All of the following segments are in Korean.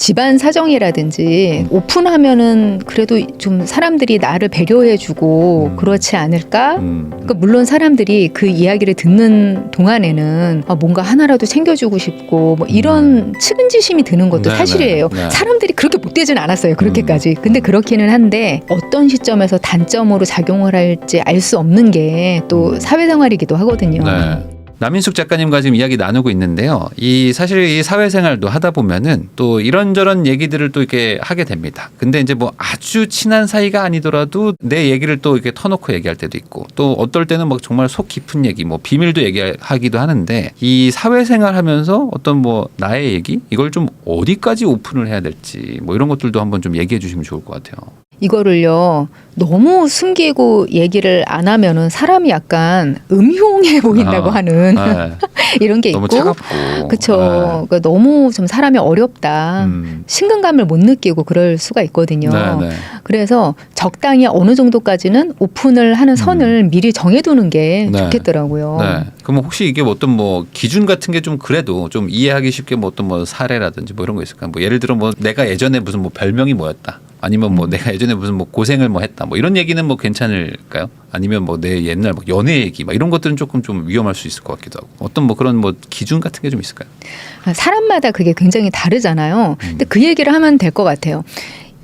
집안 사정이라든지 오픈하면은 그래도 좀 사람들이 나를 배려해주고 그렇지 않을까? 그러니까 물론 사람들이 그 이야기를 듣는 동안에는 뭔가 하나라도 챙겨주고 싶고 뭐 이런 측은지심이 드는 것도 네네. 사실이에요. 네. 사람들이 그렇게 못되진 않았어요. 그렇게까지. 근데 그렇기는 한데 어떤 시점에서 단점으로 작용을 할지 알 수 없는 게 또 사회생활이기도 하거든요. 네. 남인숙 작가님과 지금 이야기 나누고 있는데요. 사실 이 사회생활도 하다 보면은 또 이런저런 얘기들을 또 이렇게 하게 됩니다. 근데 이제 뭐 아주 친한 사이가 아니더라도 내 얘기를 또 이렇게 터놓고 얘기할 때도 있고 또 어떨 때는 막 정말 속 깊은 얘기, 뭐 비밀도 얘기하기도 하는데 이 사회생활 하면서 어떤 뭐 나의 얘기 이걸 좀 어디까지 오픈을 해야 될지 뭐 이런 것들도 한번 좀 얘기해 주시면 좋을 것 같아요. 이거를요 너무 숨기고 얘기를 안 하면은 사람이 약간 음흉해 보인다고 하는 네. 이런 게 있고 너무 차갑고 그렇죠. 네. 그러니까 너무 좀 사람이 어렵다. 친근감을 못 느끼고 그럴 수가 있거든요. 네, 네. 그래서 적당히 어느 정도까지는 오픈을 하는 선을 미리 정해두는 게 네. 좋겠더라고요. 네. 그럼 혹시 이게 뭐 어떤 뭐 기준 같은 게 좀 그래도 좀 이해하기 쉽게 뭐 어떤 뭐 사례라든지 뭐 이런 거 있을까요? 뭐 예를 들어 뭐 내가 예전에 무슨 뭐 별명이 뭐였다. 아니면 뭐 내가 예전에 무슨 뭐 고생을 뭐 했다. 뭐 이런 얘기는 뭐 괜찮을까요? 아니면 뭐 내 옛날 뭐 연애 얘기 막 이런 것들은 조금 좀 위험할 수 있을 것 같기도 하고. 어떤 뭐 그런 뭐 기준 같은 게 좀 있을까요? 사람마다 그게 굉장히 다르잖아요. 근데 그 얘기를 하면 될 것 같아요.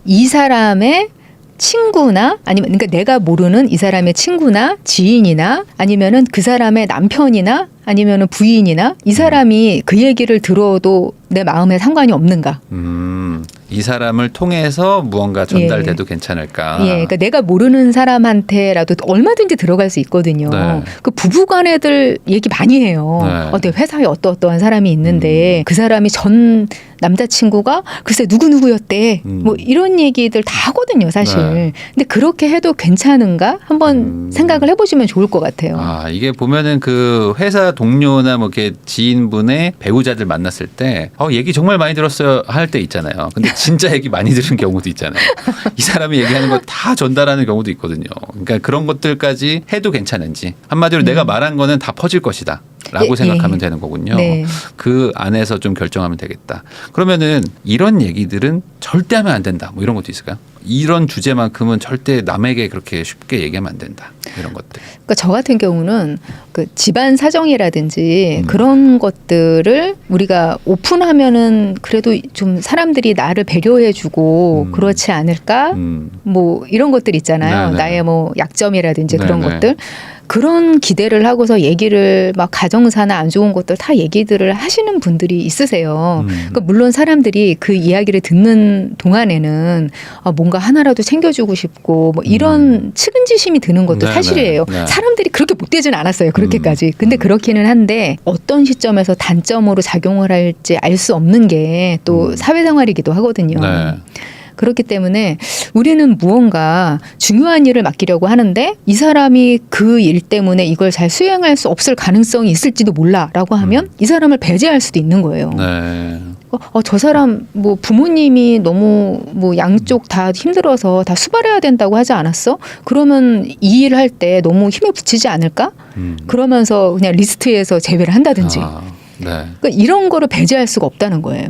이 사람의 친구나 아니면 그러니까 내가 모르는 이 사람의 친구나 지인이나 아니면은 그 사람의 남편이나 아니면은 부인이나 이 사람이 그 얘기를 들어도 내 마음에 상관이 없는가? 이 사람을 통해서 무언가 전달돼도 괜찮을까? 예, 그러니까 내가 모르는 사람한테라도 얼마든지 들어갈 수 있거든요. 네. 그 부부간에들 얘기 많이 해요. 네. 내 회사에 어떠어떠한 사람이 있는데 그 사람이 전 남자친구가 글쎄 누구누구였대. 뭐 이런 얘기들 다 하거든요, 사실. 네. 근데 그렇게 해도 괜찮은가? 한번 생각을 해보시면 좋을 것 같아요. 아, 이게 보면은 그 회사 동료나 뭐 이렇게 지인분의 배우자들 만났을 때 얘기 정말 많이 들었어요 할 때 있잖아요. 근데 진짜 얘기 많이 들은 경우도 있잖아요. 이 사람이 얘기하는 거 다 전달하는 경우도 있거든요. 그러니까 그런 것들까지 해도 괜찮은지 한마디로 내가 말한 거는 다 퍼질 것이다. 라고 생각하면 되는 거군요. 네. 그 안에서 좀 결정하면 되겠다. 그러면은 이런 얘기들은 절대 하면 안 된다. 뭐 이런 것도 있을까요? 이런 주제만큼은 절대 남에게 그렇게 쉽게 얘기하면 안 된다. 이런 것들. 그러니까 저 같은 경우는 그 집안 사정이라든지 그런 것들을 우리가 오픈하면은 그래도 좀 사람들이 나를 배려해주고 그렇지 않을까? 뭐 이런 것들 있잖아요. 네네. 나의 뭐 약점이라든지 그런 네네. 것들. 그런 기대를 하고서 얘기를 막 가정사나 안 좋은 것들 다 얘기들을 하시는 분들이 있으세요. 그러니까 물론 사람들이 그 이야기를 듣는 동안에는 뭔가 하나라도 챙겨주고 싶고 뭐 이런 측은지심이 드는 것도 네네. 사실이에요. 네. 사람들이 그렇게 못되진 않았어요. 그렇게까지. 근데 그렇기는 한데 어떤 시점에서 단점으로 작용을 할지 알 수 없는 게 또 사회생활이기도 하거든요. 네. 그렇기 때문에 우리는 무언가 중요한 일을 맡기려고 하는데 이 사람이 그 일 때문에 이걸 잘 수행할 수 없을 가능성이 있을지도 몰라라고 하면 이 사람을 배제할 수도 있는 거예요. 네. 저 사람 뭐 부모님이 너무 뭐 양쪽 다 힘들어서 다 수발해야 된다고 하지 않았어? 그러면 이 일을 할 때 너무 힘에 부치지 않을까? 그러면서 그냥 리스트에서 제외를 한다든지. 네. 그러니까 이런 거를 배제할 수가 없다는 거예요.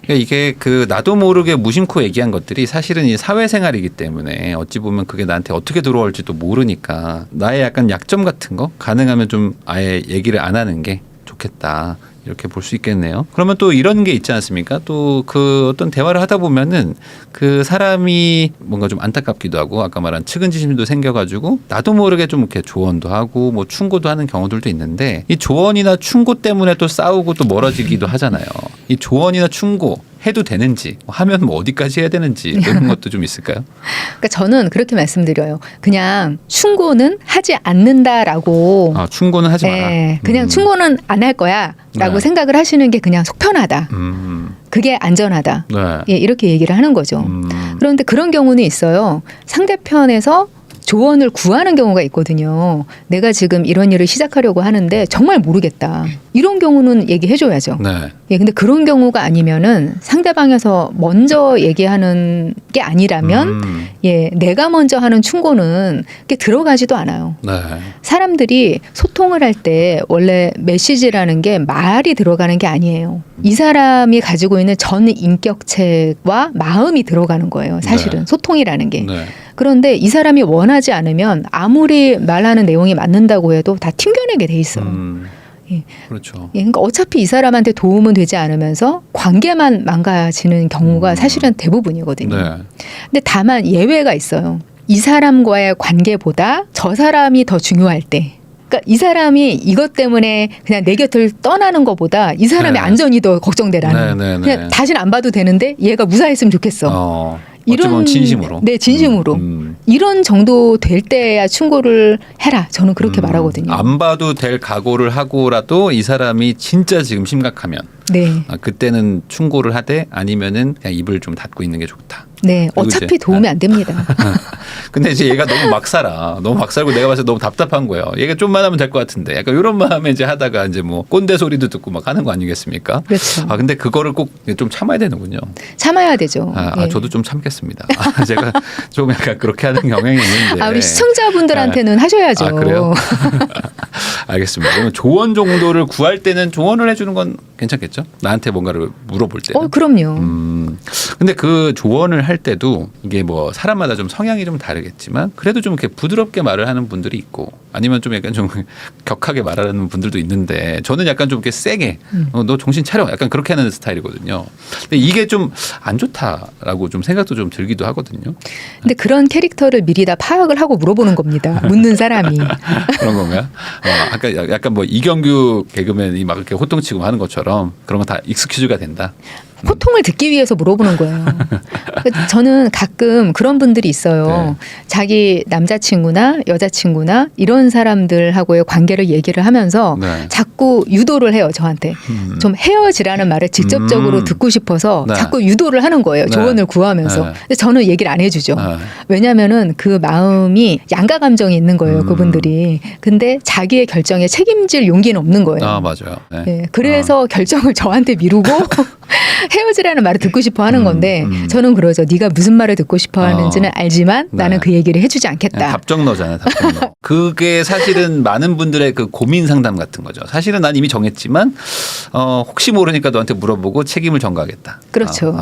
그러니까 이게 그 나도 모르게 무심코 얘기한 것들이 사실은 이 사회생활이기 때문에 어찌 보면 그게 나한테 어떻게 들어올지도 모르니까 나의 약간 약점 같은 거 가능하면 좀 아예 얘기를 안 하는 게 좋겠다. 이렇게 볼 수 있겠네요. 그러면 또 이런 게 있지 않습니까? 또 그 어떤 대화를 하다 보면은 그 사람이 뭔가 좀 안타깝기도 하고 아까 말한 측은지심도 생겨가지고 나도 모르게 좀 이렇게 조언도 하고 뭐 충고도 하는 경우들도 있는데 이 조언이나 충고 때문에 또 싸우고 또 멀어지기도 하잖아요. 이 조언이나 충고 해도 되는지 하면 뭐 어디까지 해야 되는지 이런 것도 좀 있을까요? 그러니까 저는 그렇게 말씀드려요. 그냥 충고는 하지 않는다라고. 충고는 하지 마라. 네, 그냥 충고는 안 할 거야라고 네. 생각을 하시는 게 그냥 속편하다. 그게 안전하다. 네. 예, 이렇게 얘기를 하는 거죠. 그런데 그런 경우는 있어요. 상대편에서 조언을 구하는 경우가 있거든요. 내가 지금 이런 일을 시작하려고 하는데 정말 모르겠다. 이런 경우는 얘기해줘야죠. 네. 예, 근데 그런 경우가 아니면은 상대방에서 먼저 얘기하는 게 아니라면 예, 내가 먼저 하는 충고는 그게 들어가지도 않아요. 네. 사람들이 소통을 할 때 원래 메시지라는 게 말이 들어가는 게 아니에요. 이 사람이 가지고 있는 전 인격체와 마음이 들어가는 거예요. 사실은 네. 소통이라는 게. 네. 그런데 이 사람이 원하지 않으면 아무리 말하는 내용이 맞는다고 해도 다 튕겨내게 돼 있어요. 예. 그렇죠. 예, 그러니까 어차피 이 사람한테 도움은 되지 않으면서 관계만 망가지는 경우가 사실은 대부분이거든요. 네. 근데 다만 예외가 있어요. 이 사람과의 관계보다 저 사람이 더 중요할 때. 그러니까 이 사람이 이것 때문에 그냥 내 곁을 떠나는 것보다 이 사람의 네. 안전이 더 걱정되라는. 네, 네, 네. 그냥 다시는 안 봐도 되는데 얘가 무사했으면 좋겠어. 어찌 보면 진심으로. 네, 진심으로. 이런 정도 될 때야 충고를 해라. 저는 그렇게 말하거든요. 안 봐도 될 각오를 하고라도 이 사람이 진짜 지금 심각하면 네. 그때는 충고를 하되 아니면은 그냥 입을 좀 닫고 있는 게 좋다. 네, 그리고 어차피 이제- 도움이 안 됩니다. 근데 이제 얘가 너무 막 살아. 너무 막 살고 내가 봤을 때 너무 답답한 거예요. 얘가 좀만 하면 될 것 같은데. 약간 이런 마음에 이제 하다가 이제 뭐 꼰대 소리도 듣고 막 하는 거 아니겠습니까? 그렇죠. 근데 그거를 꼭 좀 참아야 되는군요. 참아야 되죠. 예. 저도 좀 참겠습니다. 제가 좀 약간 그렇게 하는 경향이 있는데. 우리 시청자분들한테는 하셔야죠. 그래요? 알겠습니다. 그러면 조언 정도를 구할 때는 조언을 해주는 건 괜찮겠죠? 나한테 뭔가를 물어볼 때는. 그럼요. 근데 그 조언을 할 때도 이게 뭐 사람마다 좀 성향이 좀 다르겠지만 그래도 좀 이렇게 부드럽게 말을 하는 분들이 있고 아니면 좀 약간 좀 격하게 말하는 분들도 있는데 저는 약간 좀 이렇게 세게 너 정신 차려 약간 그렇게 하는 스타일이거든요. 근데 이게 좀 안 좋다라고 좀 생각도 좀 들기도 하거든요. 근데 그런 캐릭터를 미리 다 파악을 하고 물어보는 겁니다. 묻는 사람이. 그런 건가요? 아까 약간 뭐 이경규 개그맨이 막 이렇게 호통치고 하는 것처럼 그런 건 다 익스큐즈가 된다. 호통을 듣기 위해서 물어보는 거예요. 그러니까 저는 가끔 그런 분들이 있어요. 자기 남자친구나 여자친구나 이런 사람들하고의 관계를 얘기를 하면서 네. 자꾸 유도를 해요, 저한테. 좀 헤어지라는 말을 직접적으로 듣고 싶어서 네. 자꾸 유도를 하는 거예요. 네. 조언을 구하면서. 네. 근데 저는 얘기를 안 해주죠. 네. 왜냐하면은 그 마음이 양가 감정이 있는 거예요, 그분들이. 근데 자기의 결정에 책임질 용기는 없는 거예요. 맞아요. 네. 예, 그래서 결정을 저한테 미루고 헤어지라는 말을 듣고 싶어 하는 건데 저는 그러죠. 네가 무슨 말을 듣고 싶어 하는지는 알지만 네. 나는 그 얘기를 해주지 않겠다. 답정너잖아요. 답정너. 그게 사실은 많은 분들의 그 고민 상담 같은 거죠. 사실은 난 이미 정했지만 혹시 모르니까 너한테 물어보고 책임을 전가하겠다. 그렇죠. 그렇죠.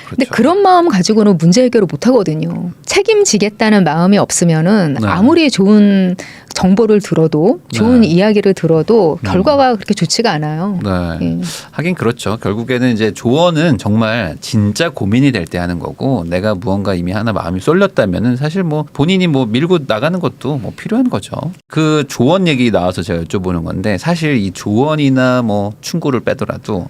근데 그런 마음 가지고는 문제 해결을 못 하거든요. 책임지겠다는 마음이 없으면은 네. 아무리 좋은 정보를 들어도 좋은 네. 이야기를 들어도 결과가 그렇게 좋지가 않아요. 네. 예. 하긴 그렇죠. 결국에는 이제 조언은 정말 진짜 고민이 될 때 하는 거고 내가 무언가 이미 하나 마음이 쏠렸다면은 사실 뭐 본인이 뭐 밀고 나가는 것도 뭐 필요한 거죠. 그 조언 얘기 나와서 제가 여쭤보는 건데 사실 이 조언이나 뭐 충고를 빼더라도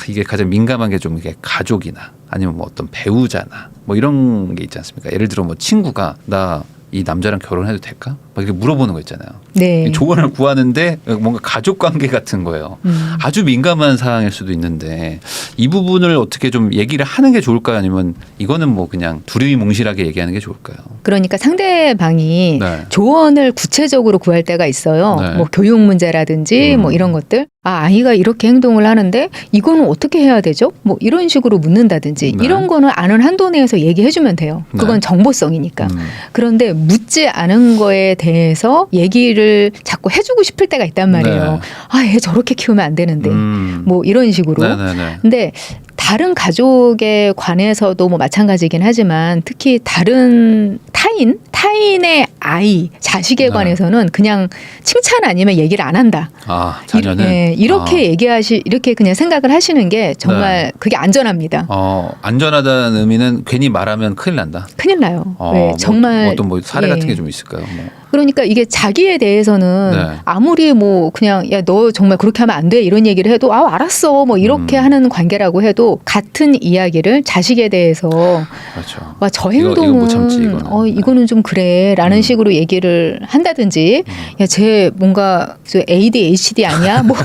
이게 가장 민감한 게 좀 이게 가족이나 아니면 뭐 어떤 배우자나 뭐 이런 게 있지 않습니까? 예를 들어 뭐 친구가 나 이 남자랑 결혼해도 될까? 막 이렇게 물어보는 거 있잖아요. 네. 조언을 구하는데 뭔가 가족 관계 같은 거예요. 아주 민감한 사항일 수도 있는데 이 부분을 어떻게 좀 얘기를 하는 게 좋을까요? 아니면 이거는 뭐 그냥 두리뭉실하게 얘기하는 게 좋을까요? 그러니까 상대방이 네. 조언을 구체적으로 구할 때가 있어요. 네. 뭐 교육 문제라든지 뭐 이런 것들. 아이가 이렇게 행동을 하는데 이거는 어떻게 해야 되죠? 뭐 이런 식으로 묻는다든지 네. 이런 거는 아는 한도 내에서 얘기해 주면 돼요. 그건 네. 정보성이니까. 그런데 묻지 않은 거에 대해서 얘기를 자꾸 해주고 싶을 때가 있단 말이에요. 네. 얘 저렇게 키우면 안 되는데. 뭐 이런 식으로. 네네네. 근데 다른 가족에 관해서도 뭐 마찬가지긴 하지만 특히 다른 타인의 아이, 자식에 네. 관해서는 그냥 칭찬 아니면 얘기를 안 한다. 자녀는 이렇게 이렇게 그냥 생각을 하시는 게 정말 네. 그게 안전합니다. 안전하다는 의미는 괜히 말하면 큰일 난다. 큰일 나요. 뭐, 정말 어떤 뭐 사례 같은 예. 게 좀 있을까요? 뭐. 그러니까 이게 자기에 대해서는 네. 아무리 뭐 그냥 야 너 정말 그렇게 하면 안 돼 이런 얘기를 해도 알았어 뭐 이렇게 하는 관계라고 해도 또 같은 이야기를 자식에 대해서 그렇죠. 와, 저 이거 행동은 못 참지, 이거는. 이거는 좀 그래라는 식으로 얘기를 한다든지 야, 쟤 뭔가 저 ADHD 아니야? 뭐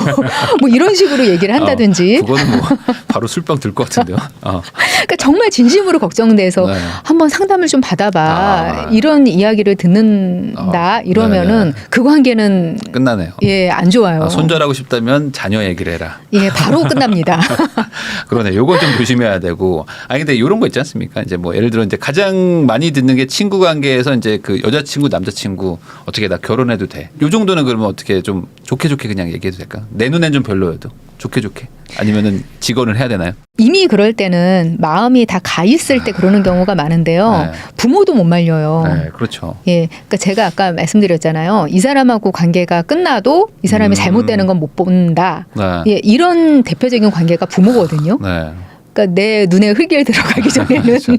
이런 식으로 얘기를 한다든지 그거는 뭐 바로 술병 들 것 같은데요. 그러니까 정말 진심으로 걱정돼서 네. 한번 상담을 좀 받아봐 이런 이야기를 듣는다 이러면은 네네. 그 관계는 끝나네요. 예, 안 좋아요. 손절하고 싶다면 자녀 얘기를 해라. 예, 바로 끝납니다. 그러네. 요건 좀 조심해야 되고. 아니 근데 이런 거 있지 않습니까? 이제 뭐 예를 들어 이제 가장 많이 듣는 게 친구 관계에서 이제 그 여자친구 남자친구 어떻게 나 결혼해도 돼. 요 정도는 그러면 어떻게 좀 좋게 그냥 얘기해도 될까? 내 눈엔 좀 별로여도 좋게 아니면은 직언을 해야 되나요? 이미 그럴 때는 마음이 다 가 있을 때 그러는 경우가 많은데요. 네. 부모도 못 말려요. 네, 그렇죠. 예, 그러니까 제가 아까 말씀드렸잖아요. 이 사람하고 관계가 끝나도 이 사람이 잘못되는 건 못 본다. 네. 예, 이런 대표적인 관계가 부모거든요. 네. 그러니까 내 눈에 흙이 들어가기 전에는 그렇죠.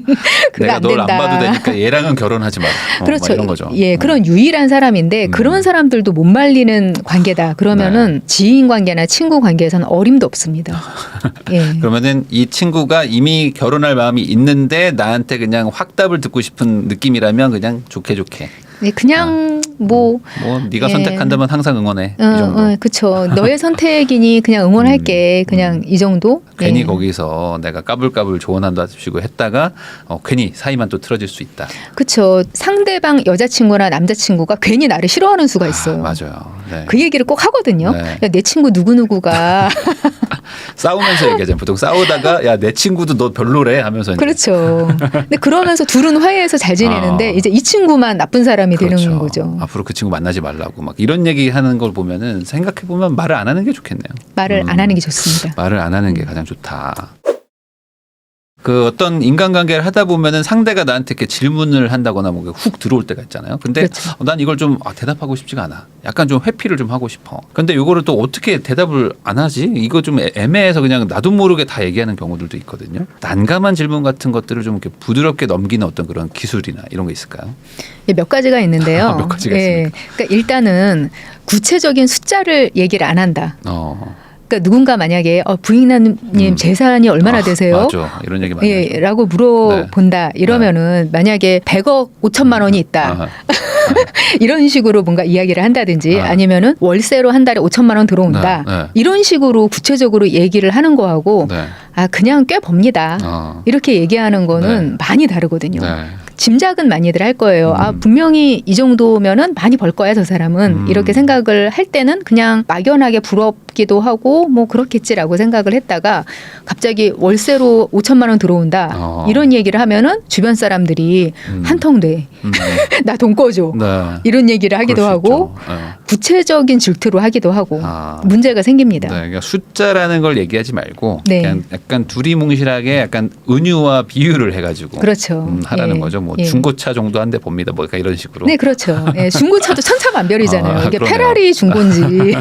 그거 내가 안 널 된다. 안 봐도 되니까 얘랑은 결혼하지 마라. 그렇죠. 막 이런 거죠. 예, 그런 유일한 사람인데 그런 사람들도 못 말리는 관계다. 그러면은 지인 관계나 친구 관계에서는 어림도 없습니다. 예. 그러면은 이 친구가 이미 결혼할 마음이 있는데 나한테 그냥 확답을 듣고 싶은 느낌이라면 그냥 좋게. 예, 그냥 뭐 네가 예. 선택한다면 항상 응원해. 이 정도. 그렇죠. 너의 선택이니 그냥 응원할게. 그냥 이 정도. 괜히 예. 거기서 내가 까불까불 조언한다시고 했다가 괜히 사이만 또 틀어질 수 있다. 그렇죠. 상대방 여자친구나 남자친구가 괜히 나를 싫어하는 수가 있어요. 맞아요. 네. 그 얘기를 꼭 하거든요. 네. 야, 내 친구 누구누구가 싸우면서 얘기하잖아요. 보통 싸우다가 야 내 친구도 너 별로래 하면서 이제. 그렇죠. 근데 그러면서 둘은 화해해서 잘 지내는데 이제 이 친구만 나쁜 사람이 그렇죠. 되는 거죠. 앞으로 그 친구 만나지 말라고 막 이런 얘기하는 걸 보면은 생각해 보면 말을 안 하는 게 좋겠네요. 말을 안 하는 게 좋습니다. 말을 안 하는 게 가장 좋다. 그 어떤 인간관계를 하다 보면은 상대가 나한테 이렇게 질문을 한다거나 뭐 훅 들어올 때가 있잖아요. 근데 그렇죠. 난 이걸 좀 대답하고 싶지가 않아. 약간 좀 회피를 좀 하고 싶어. 근데 이거를 또 어떻게 대답을 안 하지? 이거 좀 애매해서 그냥 나도 모르게 다 얘기하는 경우들도 있거든요. 난감한 질문 같은 것들을 좀 이렇게 부드럽게 넘기는 어떤 그런 기술이나 이런 게 있을까요? 예, 몇 가지가 있는데요. 몇 가지가 있습니까? 그러니까 일단은 구체적인 숫자를 얘기를 안 한다. 그러니까 누군가 만약에 부인님 재산이 얼마나 되세요? 맞아. 이런 얘기 많이 하죠. 라고 물어본다. 이러면은 만약에 100억 5천만 원이 있다. 이런 식으로 뭔가 이야기를 한다든지 아니면은 월세로 한 달에 5천만 원 들어온다. 네. 이런 식으로 구체적으로 얘기를 하는 거하고 네. 그냥 꽤 법니다. 이렇게 얘기하는 거는 많이 다르거든요. 네. 짐작은 많이들 할 거예요. 분명히 이 정도면은 많이 벌 거야, 저 사람은. 이렇게 생각을 할 때는 그냥 막연하게 부럽기도 하고 뭐 그렇겠지라고 생각을 했다가 갑자기 월세로 5천만 원 들어온다. 이런 얘기를 하면은 주변 사람들이 한턱 내. 나 돈 꺼줘. 네. 이런 얘기를 하기도 그럴 수 하고 있죠. 네. 구체적인 질투로 하기도 하고 문제가 생깁니다. 네, 그러니까 숫자라는 걸 얘기하지 말고 네. 그냥 약간 두리뭉실하게 약간 은유와 비유를 해가지고 그렇죠. 하라는 예. 거죠. 뭐 예. 중고차 정도 한 대 봅니다. 뭐 약간 이런 식으로. 네, 그렇죠. 예, 중고차도 천차만별이잖아요. 이게 그러네요. 페라리 중고인지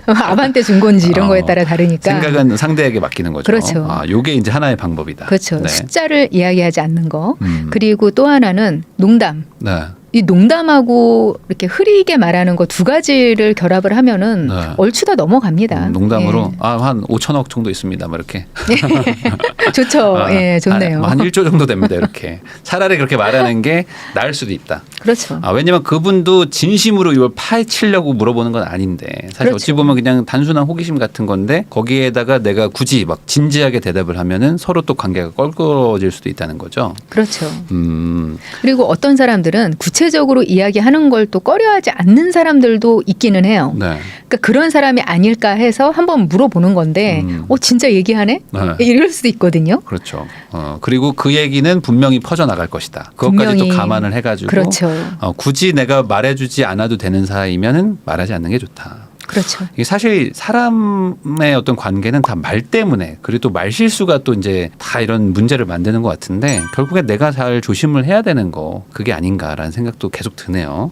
아반떼 중고인지 이런 거에 따라 다르니까. 생각은 상대에게 맡기는 거죠. 그렇죠. 요게 이제 하나의 방법이다. 그렇죠. 네. 숫자를 이야기하지 않는 거. 그리고 또 하나는 농담. 네. 이 농담하고 이렇게 흐리게 말하는 거 두 가지를 결합을 하면은 네. 얼추 다 넘어갑니다. 농담으로 예. 한 5천억 정도 있습니다. 뭐 이렇게. 좋죠. 예, 좋네요. 한 1조 정도 됩니다. 이렇게. 차라리 그렇게 말하는 게 나을 수도 있다. 그렇죠. 왜냐면 그분도 진심으로 이걸 파헤치려고 물어보는 건 아닌데 사실 그렇죠. 어찌 보면 그냥 단순한 호기심 같은 건데 거기에다가 내가 굳이 막 진지하게 대답을 하면은 서로 또 관계가 껄끄러워질 수도 있다는 거죠. 그렇죠. 그리고 어떤 사람들은 구체적으로 이야기하는 걸 또 꺼려하지 않는 사람들도 있기는 해요. 네. 그러니까 그런 사람이 아닐까 해서 한번 물어보는 건데, 진짜 얘기하네? 네. 이럴 수도 있거든요. 그렇죠. 그리고 그 얘기는 분명히 퍼져나갈 것이다. 그것까지 분명히. 또 감안을 해가지고 그렇죠. 굳이 내가 말해주지 않아도 되는 사이면은 말하지 않는 게 좋다. 그렇죠. 이게 사실 사람의 어떤 관계는 다 말 때문에 그리고 또 말 실수가 또 이제 다 이런 문제를 만드는 것 같은데 결국에 내가 잘 조심을 해야 되는 거 그게 아닌가라는 생각도 계속 드네요.